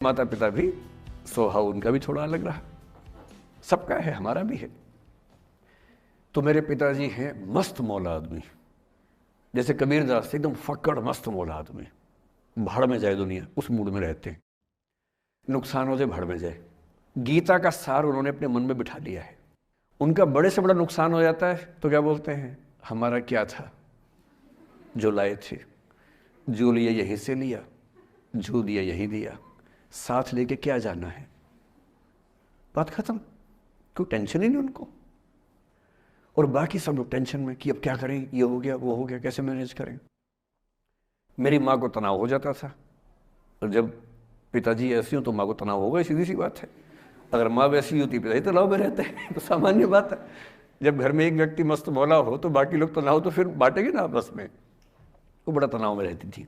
माता पिता भी स्वभाव उनका भी थोड़ा अलग रहा, सबका है, हमारा भी है। तो मेरे पिताजी हैं मस्त मौला आदमी, जैसे कबीरदास एकदम फक्कड़ मस्त मौला आदमी, भाड़ में जाए दुनिया उस मूड में रहते हैं, नुकसान हो जाए भाड़ में जाए। गीता का सार उन्होंने अपने मन में बिठा लिया है। उनका बड़े से बड़ा नुकसान हो जाता है तो क्या बोलते हैं, हमारा क्या था जो लाए थे, जो लिया यहीं से लिया, जो दिया यहीं दिया, साथ लेके क्या जाना है, बात खत्म। कोई टेंशन ही नहीं उनको। और बाकी सब लोग टेंशन में कि अब क्या करें, ये हो गया वो हो गया, कैसे मैनेज करें। मेरी माँ को तनाव हो जाता था, और जब पिताजी ऐसे हो तो माँ को तनाव होगा, सीधी सी बात है। अगर माँ वैसी होती पिताजी तनाव में रहते हैं तो सामान्य बात है। जब घर में एक व्यक्ति मस्त मौला हो तो बाकी लोग तनाव तो फिर बांटेंगे ना आपस में। वो बड़ा तनाव में रहती थी,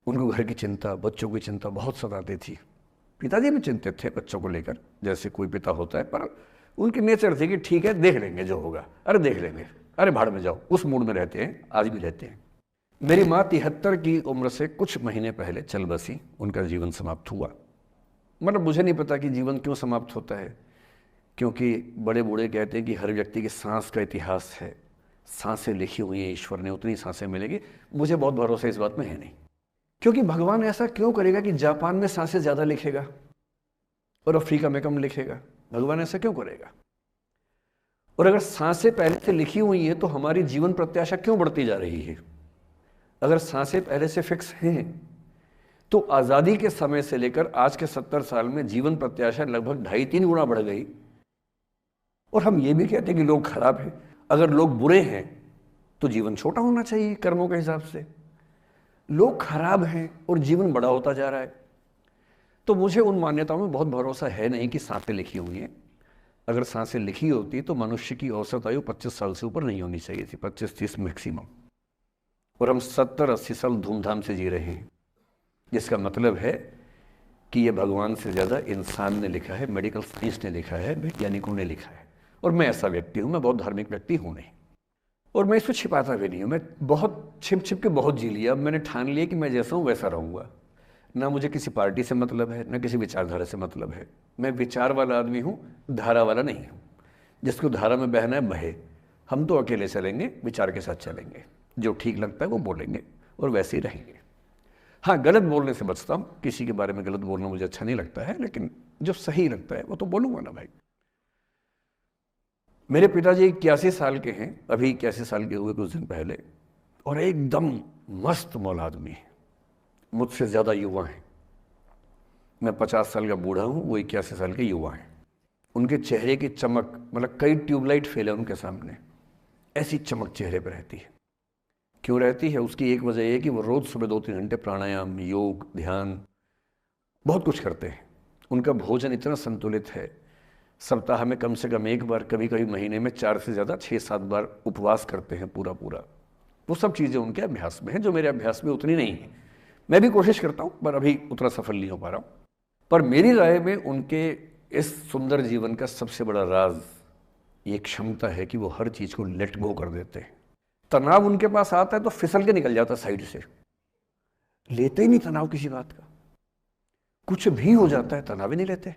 उनको घर की चिंता, बच्चों की चिंता बहुत सताती थी। पिताजी भी चिंतित थे बच्चों को लेकर, जैसे कोई पिता होता है, पर उनकी नेचर थी कि ठीक है देख लेंगे जो होगा, अरे देख लेंगे, अरे भाड़ में जाओ, उस मूड में रहते हैं, आज भी रहते हैं। मेरी माँ 73 की उम्र से कुछ महीने पहले चल बसी, उनका जीवन समाप्त हुआ। मतलब मुझे नहीं पता कि जीवन क्यों समाप्त होता है, क्योंकि बड़े बूढ़े कहते हैं कि हर व्यक्ति की सांस का इतिहास है, सांसें लिखी हुई हैं ईश्वर ने, उतनी सांसें मिलेगी। मुझे बहुत भरोसा इस बात में है नहीं, क्योंकि भगवान ऐसा क्यों करेगा कि जापान में सांसें ज़्यादा लिखेगा और अफ्रीका में कम लिखेगा, भगवान ऐसा क्यों करेगा। और अगर सांसें पहले से लिखी हुई हैं तो हमारी जीवन प्रत्याशा क्यों बढ़ती जा रही है। अगर सांसें पहले से फिक्स हैं तो आज़ादी के समय से लेकर आज के 70 साल में जीवन प्रत्याशा लगभग 2.5-3 गुना बढ़ गई। और हम ये भी कहते हैं कि लोग खराब हैं। अगर लोग बुरे हैं तो जीवन छोटा होना चाहिए कर्मों के हिसाब से। लोग खराब हैं और जीवन बड़ा होता जा रहा है। तो मुझे उन मान्यताओं में बहुत भरोसा है नहीं कि सांसें लिखी हुई हैं। अगर सांसें लिखी होती तो मनुष्य की औसत आयु 25 साल से ऊपर नहीं होनी चाहिए थी, 25-30 मैक्सिमम। और हम 70-80 साल धूमधाम से जी रहे हैं, जिसका मतलब है कि ये भगवान से ज़्यादा इंसान ने लिखा है, मेडिकल साइंस ने लिखा है, वैज्ञानिकों ने लिखा है। और मैं ऐसा व्यक्ति हूँ, मैं बहुत धार्मिक व्यक्ति हूँ नहीं, और मैं इसको छिपाता भी नहीं हूँ। मैं बहुत छिप छिप के बहुत जी लिया। अब मैंने ठान लिया कि मैं जैसा हूँ वैसा रहूँगा। ना मुझे किसी पार्टी से मतलब है, ना किसी विचारधारा से मतलब है। मैं विचार वाला आदमी हूँ, धारा वाला नहीं हूँ। जिसको धारा में बहना है बहे, हम तो अकेले चलेंगे, विचार के साथ चलेंगे। जो ठीक लगता है वो बोलेंगे और वैसे ही रहेंगे। हाँ, गलत बोलने से बचता हूँ, किसी के बारे में गलत बोलना मुझे अच्छा नहीं लगता है, लेकिन जो सही लगता है वो तो बोलूँगा ना भाई। मेरे पिताजी 81 साल के हैं, अभी 81 साल के हुए कुछ दिन पहले, और एकदम मस्त मौला आदमी है, मुझसे ज़्यादा युवा हैं। मैं 50 साल का बूढ़ा हूँ, वो 81 साल के युवा हैं। उनके चेहरे की चमक, मतलब कई ट्यूबलाइट फेल है उनके सामने, ऐसी चमक चेहरे पर रहती है। क्यों रहती है, उसकी एक वजह यह कि वो रोज़ सुबह 2-3 घंटे प्राणायाम, योग, ध्यान, बहुत कुछ करते हैं। उनका भोजन इतना संतुलित है, सप्ताह में कम से कम एक बार, कभी कभी महीने में 4 से ज़्यादा 6-7 बार उपवास करते हैं पूरा पूरा। वो सब चीज़ें उनके अभ्यास में हैं जो मेरे अभ्यास में उतनी नहीं है। मैं भी कोशिश करता हूँ पर अभी उतना सफल नहीं हो पा रहा हूँ। पर मेरी राय में उनके इस सुंदर जीवन का सबसे बड़ा राज ये क्षमता है कि वो हर चीज़ को लेट गो कर देते हैं। तनाव उनके पास आता है तो फिसल के निकल जाता साइड से, लेते ही नहीं तनाव किसी बात का। कुछ भी हो जाता है तनाव ही नहीं लेते।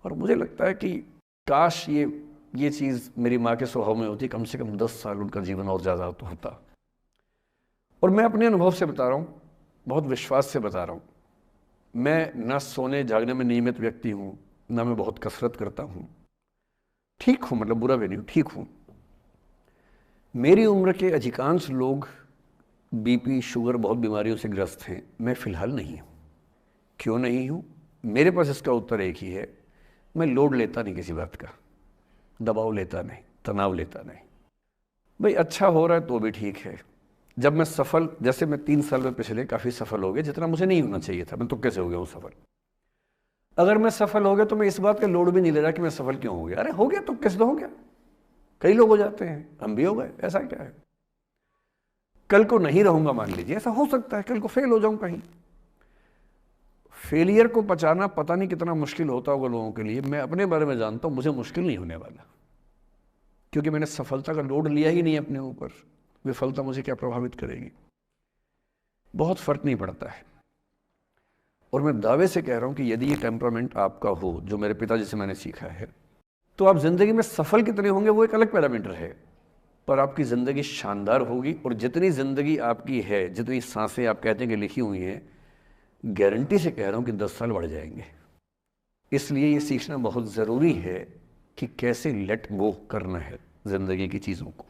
और मुझे लगता है कि काश ये चीज़ मेरी माँ के स्वभाव में होती, कम से कम 10 साल उनका जीवन और ज़्यादा तो होता। और मैं अपने अनुभव से बता रहा हूँ, बहुत विश्वास से बता रहा हूँ। मैं ना सोने जागने में नियमित व्यक्ति हूँ, ना मैं बहुत कसरत करता हूँ। ठीक हूँ, मतलब बुरा भी नहीं हूँ, ठीक हूँ। मेरी उम्र के अधिकांश लोग बीपी, शुगर, बहुत बीमारियों से ग्रस्त हैं। मैं फ़िलहाल नहीं हूँ। क्यों नहीं हूँ, मेरे पास इसका उत्तर एक ही है, मैं लोड लेता नहीं किसी बात का, दबाव लेता नहीं, तनाव लेता नहीं। भाई अच्छा हो रहा है तो भी ठीक है। जब मैं सफल, जैसे मैं 3 साल में पिछले काफ़ी सफल हो गया, जितना मुझे नहीं होना चाहिए था, मैं तो कैसे हो गया हूँ सफल। अगर मैं सफल हो गया तो मैं इस बात का लोड भी नहीं ले रहा कि मैं सफल क्यों हो गया। अरे हो गया तो कैसे तो हो गया, कई लोग हो जाते हैं, हम भी हो गए, ऐसा क्या है। कल को नहीं रहूंगा, मान लीजिए, ऐसा हो सकता है, कल को फेल हो जाऊं कहीं। फेलियर को पचाना पता नहीं कितना मुश्किल होता होगा लोगों के लिए। मैं अपने बारे में जानता हूं, मुझे मुश्किल नहीं होने वाला, क्योंकि मैंने सफलता का लोड लिया ही नहीं अपने ऊपर। विफलता मुझे क्या प्रभावित करेगी, बहुत फर्क नहीं पड़ता है। और मैं दावे से कह रहा हूँ कि यदि ये टेम्परामेंट आपका हो, जो मेरे पिताजी से मैंने सीखा है, तो आप ज़िंदगी में सफल कितने होंगे वो एक अलग पैरामीटर है, पर आपकी ज़िंदगी शानदार होगी। और जितनी ज़िंदगी आपकी है, जितनी सांसें आप कहते हैं कि लिखी हुई हैं, गारंटी से कह रहा हूँ कि 10 साल बढ़ जाएंगे। इसलिए ये सीखना बहुत ज़रूरी है कि कैसे लेट गो करना है ज़िंदगी की चीज़ों को।